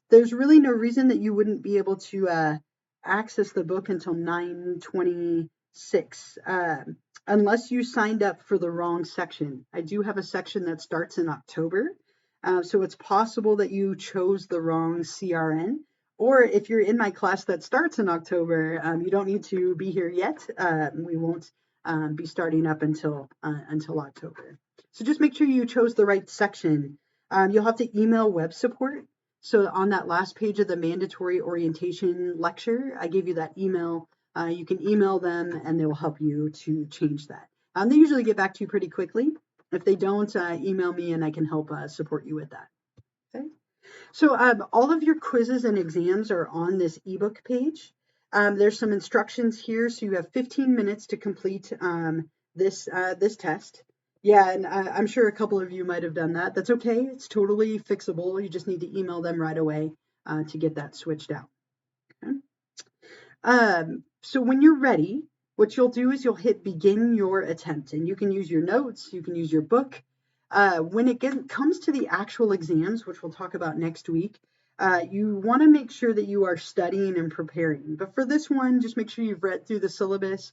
Speaker 1: There's really no reason that you wouldn't be able to access the book until 9:26. unless you signed up for the wrong section. I do have a section that starts in October, so it's possible that you chose the wrong CRN. Or if you're in my class that starts in October, you don't need to be here yet. We won't be starting up until October. So just make sure you chose the right section. You'll have to email web support. So on that last page of the mandatory orientation lecture, I gave you that email. You can email them and they will help you to change that. They usually get back to you pretty quickly. If they don't, email me and I can help support you with that. Okay. So all of your quizzes and exams are on this ebook page. There's some instructions here, so you have 15 minutes to complete this test. Yeah, and I'm sure a couple of you might have done that. That's okay. It's totally fixable. You just need to email them right away to get that switched out. Okay. So when you're ready, what you'll do is you'll hit begin your attempt, and you can use your notes, you can use your book. When it comes to the actual exams, which we'll talk about next week, you want to make sure that you are studying and preparing. But for this one, just make sure you've read through the syllabus,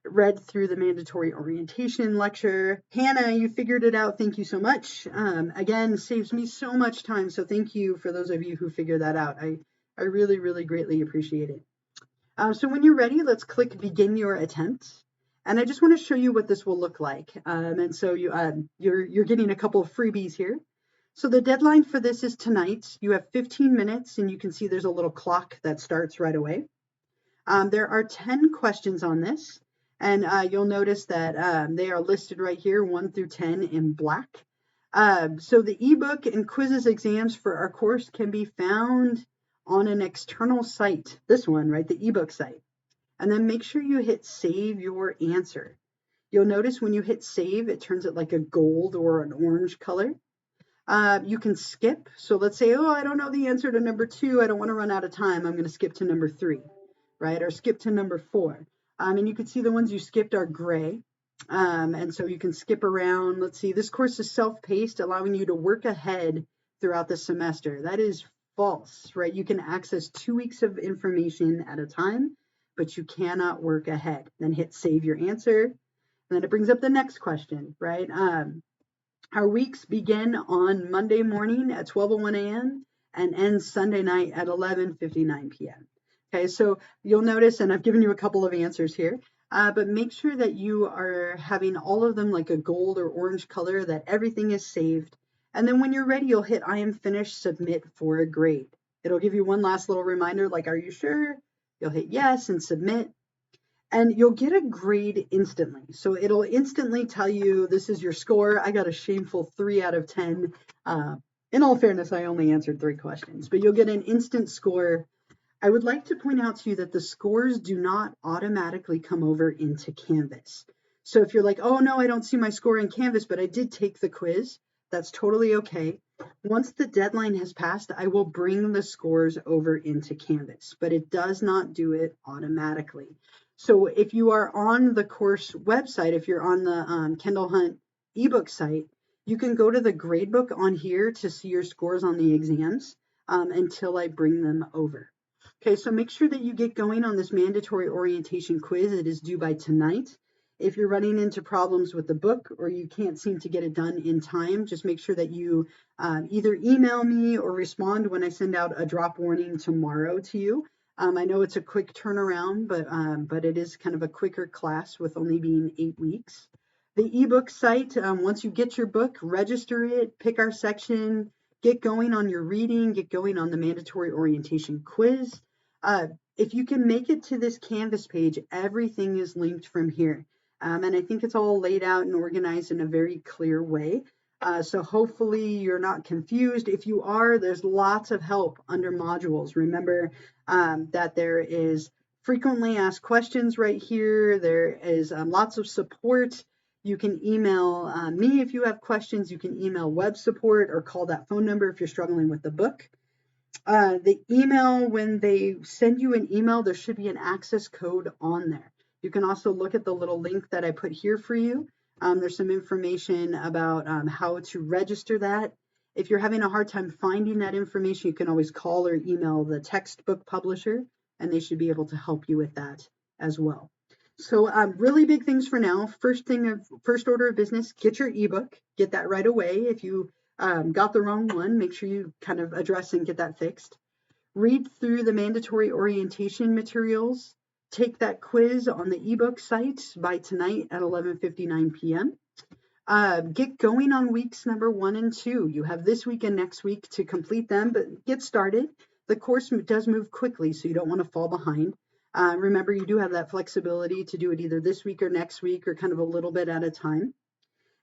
Speaker 1: read through the mandatory orientation lecture. Hannah, you figured it out. Thank you so much. Again, saves me so much time. So thank you for those of you who figured that out. I really, really greatly appreciate it. So when you're ready, let's click begin your attempt. And I just want to show you what this will look like. And so you're getting a couple of freebies here. So the deadline for this is tonight. You have 15 minutes, and you can see there's a little clock that starts right away. There are 10 questions on this, and you'll notice that they are listed right here, 1 through 10 in black. So the ebook and quizzes exams for our course can be found on an external site, this one, right, the ebook site. And then make sure you hit save your answer. You'll notice when you hit save, it turns it like a gold or an orange color. You can skip. So let's say, oh, I don't know the answer to number 2. I don't want to run out of time. I'm going to skip to number 3, right? Or skip to number 4. And you can see the ones you skipped are gray. And so you can skip around. Let's see, this course is self-paced, allowing you to work ahead throughout the semester. That is false, right? You can access 2 weeks of information at a time, but you cannot work ahead. Then hit save your answer. And then it brings up the next question, right? Our weeks begin on Monday morning at 12:01 a.m. and end Sunday night at 11:59 p.m. Okay, so you'll notice, and I've given you a couple of answers here, but make sure that you are having all of them like a gold or orange color, that everything is saved. And then when you're ready, you'll hit I am finished, submit for a grade. It'll give you one last little reminder, like, are you sure? You'll hit yes and submit. And you'll get a grade instantly. So it'll instantly tell you this is your score. I got a shameful 3 out of 10. In all fairness, I only answered 3 questions, but you'll get an instant score. I would like to point out to you that the scores do not automatically come over into Canvas. So if you're like, oh no, I don't see my score in Canvas, but I did take the quiz, that's totally okay. Once the deadline has passed, I will bring the scores over into Canvas, but it does not do it automatically. So if you are on the course website, if you're on the Kendall Hunt ebook site, you can go to the gradebook on here to see your scores on the exams until I bring them over. Okay, so make sure that you get going on this mandatory orientation quiz. It is due by tonight. If you're running into problems with the book or you can't seem to get it done in time, just make sure that you either email me or respond when I send out a drop warning tomorrow to you. I know it's a quick turnaround, but it is kind of a quicker class with only being 8 weeks. The ebook site, once you get your book, register it, pick our section, get going on your reading, get going on the mandatory orientation quiz. If you can make it to this Canvas page, everything is linked from here. And I think it's all laid out and organized in a very clear way. So hopefully you're not confused. If you are, there's lots of help under modules. Remember that there is frequently asked questions right here. There is lots of support. You can email me if you have questions. You can email web support or call that phone number if you're struggling with the book. The email, when they send you an email, there should be an access code on there. You can also look at the little link that I put here for you. There's some information about how to register that. If you're having a hard time finding that information, you can always call or email the textbook publisher, and they should be able to help you with that as well. So really big things for now. First order of business, get your ebook. Get that right away. If you got the wrong one, make sure you kind of address and get that fixed. Read through the mandatory orientation materials. Take that quiz on the ebook site by tonight at 11:59 p.m. Get going on weeks number 1 and 2. You have this week and next week to complete them, but get started. The course does move quickly, so you don't want to fall behind. Remember, you do have that flexibility to do it either this week or next week or kind of a little bit at a time.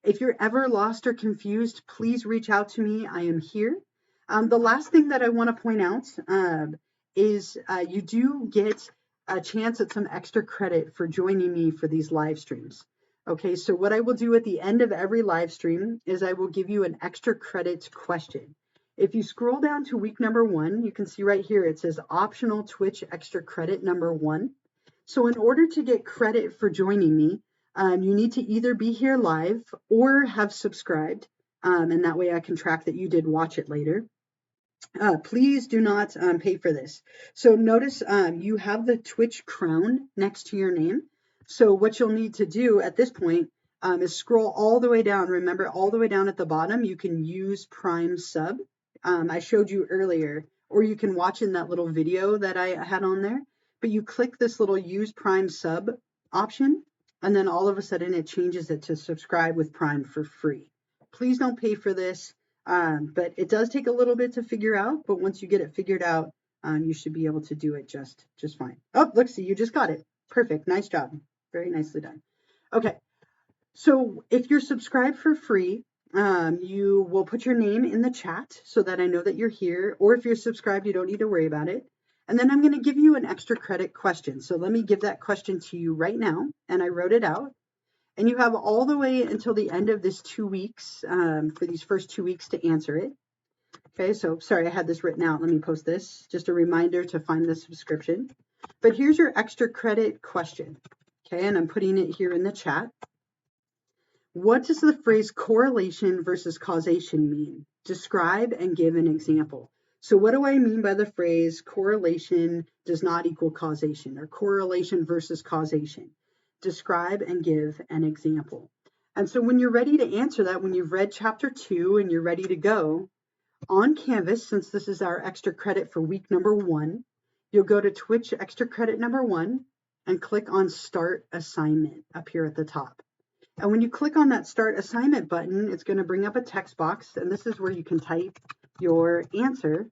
Speaker 1: If you're ever lost or confused, please reach out to me. I am here. The last thing that I want to point out is you do get a chance at some extra credit for joining me for these live streams. Okay, so what I will do at the end of every live stream is I will give you an extra credit question. If you scroll down to week number 1, you can see right here it says optional Twitch extra credit number 1. So in order to get credit for joining me, you need to either be here live or have subscribed, and that way I can track that you did watch it later. Please do not pay for this. So notice you have the Twitch crown next to your name. So what you'll need to do at this point is scroll all the way down. Remember, all the way down at the bottom, you can use Prime Sub. I showed you earlier, or you can watch in that little video that I had on there. But you click this little Use Prime Sub option, and then all of a sudden it changes it to subscribe with Prime for free. Please don't pay for this. But it does take a little bit to figure out, but once you get it figured out, you should be able to do it just fine. Oh, look, see, you just got it. Perfect. Nice job. Very nicely done. Okay. So if you're subscribed for free, you will put your name in the chat so that I know that you're here. Or if you're subscribed, you don't need to worry about it. And then I'm going to give you an extra credit question. So let me give that question to you right now. And I wrote it out. And you have all the way until the end of this 2 weeks, for these first 2 weeks to answer it. Okay, so sorry, I had this written out. Let me post this. Just a reminder to find the subscription. But here's your extra credit question. Okay, and I'm putting it here in the chat. What does the phrase correlation versus causation mean? Describe and give an example. So what do I mean by the phrase correlation does not equal causation, or correlation versus causation? Describe and give an example. And so when you're ready to answer that, when you've read chapter 2 and you're ready to go, on Canvas, since this is our extra credit for week number 1, you'll go to Twitch extra credit number 1 and click on Start Assignment up here at the top. And when you click on that Start Assignment button, it's going to bring up a text box, and this is where you can type your answer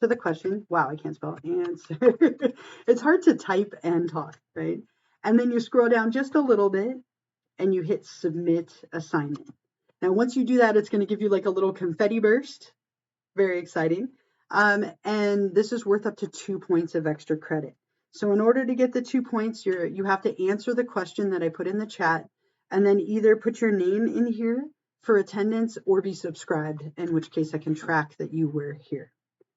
Speaker 1: to the question. Wow, I can't spell answer. It's hard to type and talk, right? And then you scroll down just a little bit and you hit Submit Assignment. Now, once you do that, it's going to give you like a little confetti burst. Very exciting. And this is worth up to 2 points of extra credit. So in order to get the 2 points, you have to answer the question that I put in the chat, and then either put your name in here for attendance or be subscribed, in which case I can track that you were here.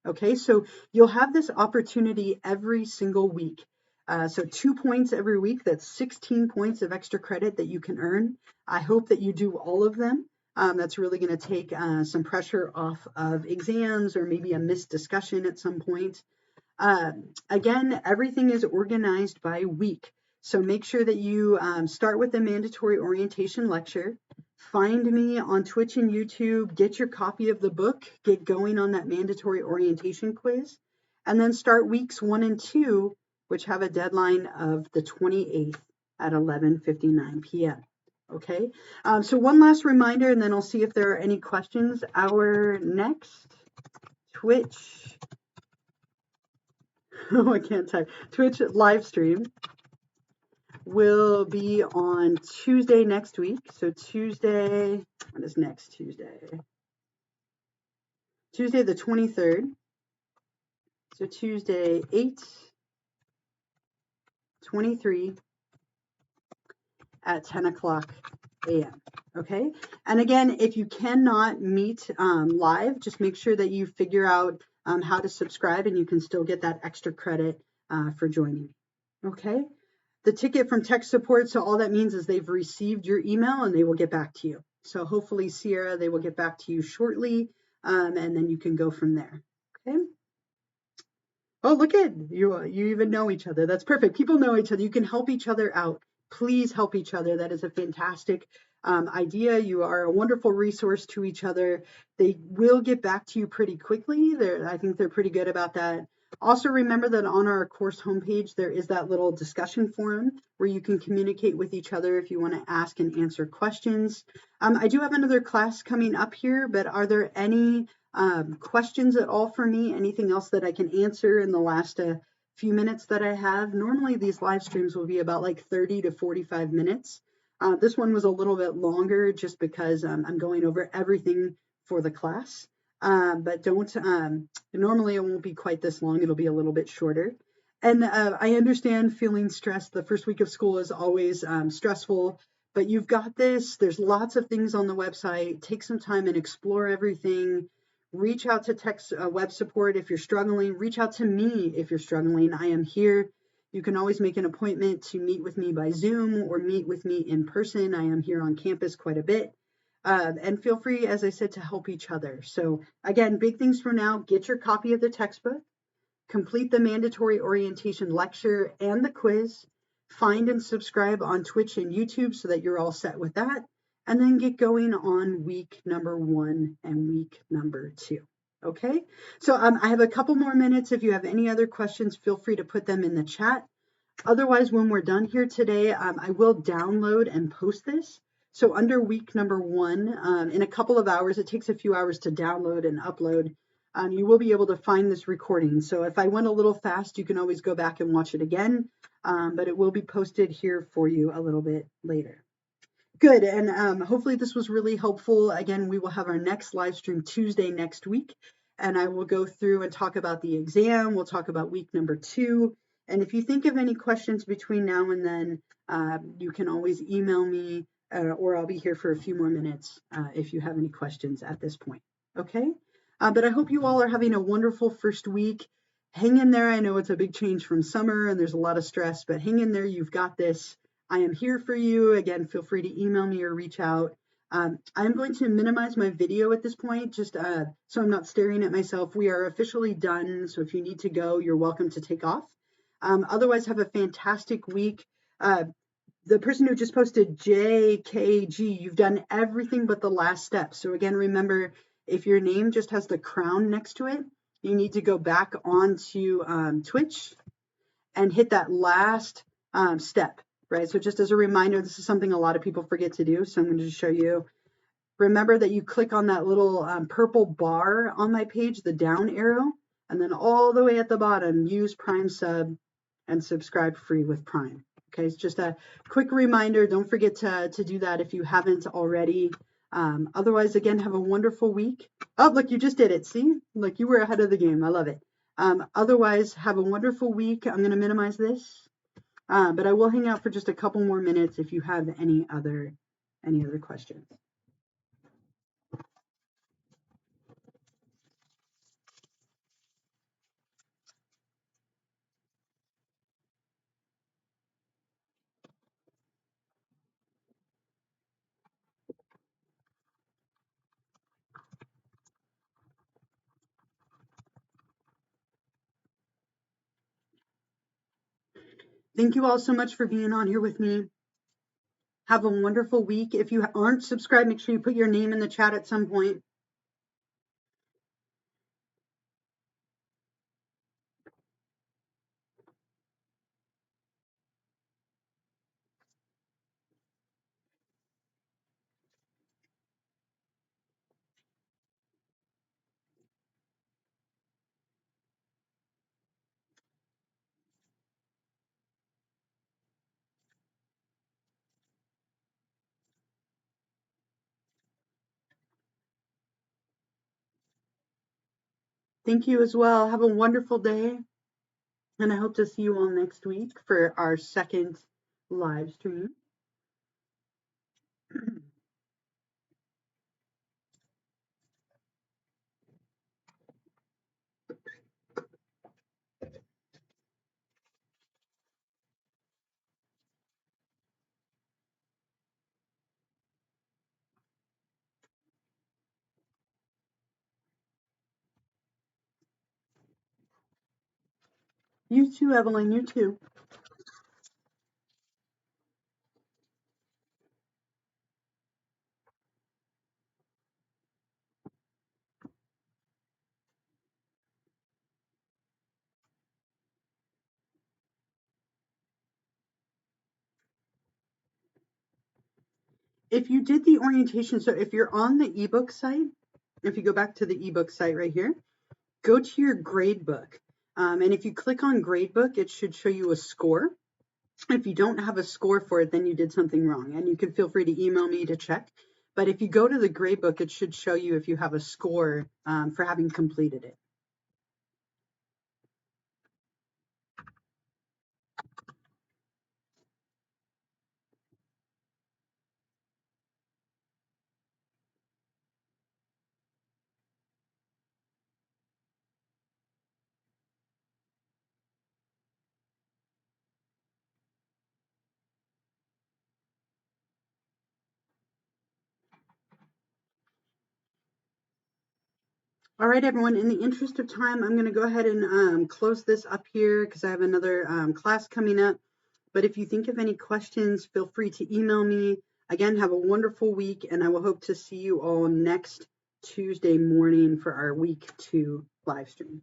Speaker 1: Okay, so you'll have this opportunity every single week. So 2 points every week, that's 16 points of extra credit that you can earn. I hope that you do all of them. That's really going to take some pressure off of exams or maybe a missed discussion at some point. Again, everything is organized by week. So make sure that you start with the mandatory orientation lecture. Find me on Twitch and YouTube. Get your copy of the book. Get going on that mandatory orientation quiz. And then start weeks 1 and 2, which have a deadline of the 28th at 11:59 p.m. Okay, so one last reminder, and then I'll see if there are any questions. Our next Twitch, oh, I can't type, Twitch live stream will be on Tuesday next week. So Tuesday, what is next Tuesday? Tuesday the 23rd. So Tuesday 8/23 at 10 o'clock a.m. Okay, and again, if you cannot meet live, just make sure that you figure out how to subscribe, and you can still get that extra credit for joining. Okay, the ticket from tech support, so all that means is they've received your email and they will get back to you. So hopefully, Sierra, they will get back to you shortly, and then you can go from there. Okay. Oh, look at you! You even know each other. That's perfect. People know each other. You can help each other out. please help each other. That is a fantastic idea. You are a wonderful resource to each other. They will get back to you pretty quickly. I think they're pretty good about that. Also, remember that on our course homepage, there is that little discussion forum where you can communicate with each other if you want to ask and answer questions. I do have another class coming up here, but are there any questions at all for me? Anything else that I can answer in the last few minutes that I have? Normally, these live streams will be about like 30 to 45 minutes. This one was a little bit longer just because I'm going over everything for the class. But don't, normally it won't be quite this long. It'll be a little bit shorter. And I understand feeling stressed. The first week of school is always stressful, but you've got this. There's lots of things on the website. Take some time and explore everything. Reach out to tech web support if you're struggling. Reach out to me if you're struggling. I am here. You can always make an appointment to meet with me by Zoom or meet with me in person. I am here on campus quite a bit. And feel free, as I said, to help each other. So again, big things for now. Get your copy of the textbook. Complete the mandatory orientation lecture and the quiz. Find and subscribe on Twitch and YouTube so that you're all set with that. And then get going on week number 1 and week number 2. Okay, so I have a couple more minutes. If you have any other questions, feel free to put them in the chat. Otherwise, when we're done here today, I will download and post this. So under week number 1, in a couple of hours, it takes a few hours to download and upload. You will be able to find this recording. So if I went a little fast, you can always go back and watch it again, but it will be posted here for you a little bit later. Good, and hopefully this was really helpful. Again, we will have our next live stream Tuesday next week, and I will go through and talk about the exam. We'll talk about week number 2. And if you think of any questions between now and then, you can always email me, or I'll be here for a few more minutes if you have any questions at this point. Okay? But I hope you all are having a wonderful first week. Hang in there. I know it's a big change from summer and there's a lot of stress, but hang in there. You've got this. I am here for you. Again, feel free to email me or reach out. I'm going to minimize my video at this point, just so I'm not staring at myself. We are officially done, so if you need to go, you're welcome to take off. Otherwise, have a fantastic week. The person who just posted JKG, you've done everything but the last step. So again, remember, if your name just has the crown next to it, you need to go back onto Twitch and hit that last step. Right, so just as a reminder, this is something a lot of people forget to do, so I'm going to just show you. Remember that you click on that little purple bar on my page, the down arrow, and then all the way at the bottom, use Prime Sub and subscribe free with Prime. Okay, it's just a quick reminder. Don't forget to do that if you haven't already. Otherwise, again, have a wonderful week. Oh, look, you just did it. See? Look, you were ahead of the game. I love it. Otherwise, have a wonderful week. I'm going to minimize this. But I will hang out for just a couple more minutes if you have any other questions. Thank you all so much for being on here with me. Have a wonderful week. If you aren't subscribed, make sure you put your name in the chat at some point. Thank you as well. Have a wonderful day. And I hope to see you all next week for our second live stream. You too, Evelyn. You too. if you did the orientation, so if you're on the ebook site, if you go back to the ebook site right here, go to your gradebook. And if you click on gradebook, it should show you a score. If you don't have a score for it, then you did something wrong. And you can feel free to email me to check. But if you go to the gradebook, it should show you if you have a score for having completed it. All right, everyone, in the interest of time, I'm going to go ahead and close this up here because I have another class coming up. But if you think of any questions, feel free to email me. Again, have a wonderful week, and I will hope to see you all next Tuesday morning for our week 2 live stream.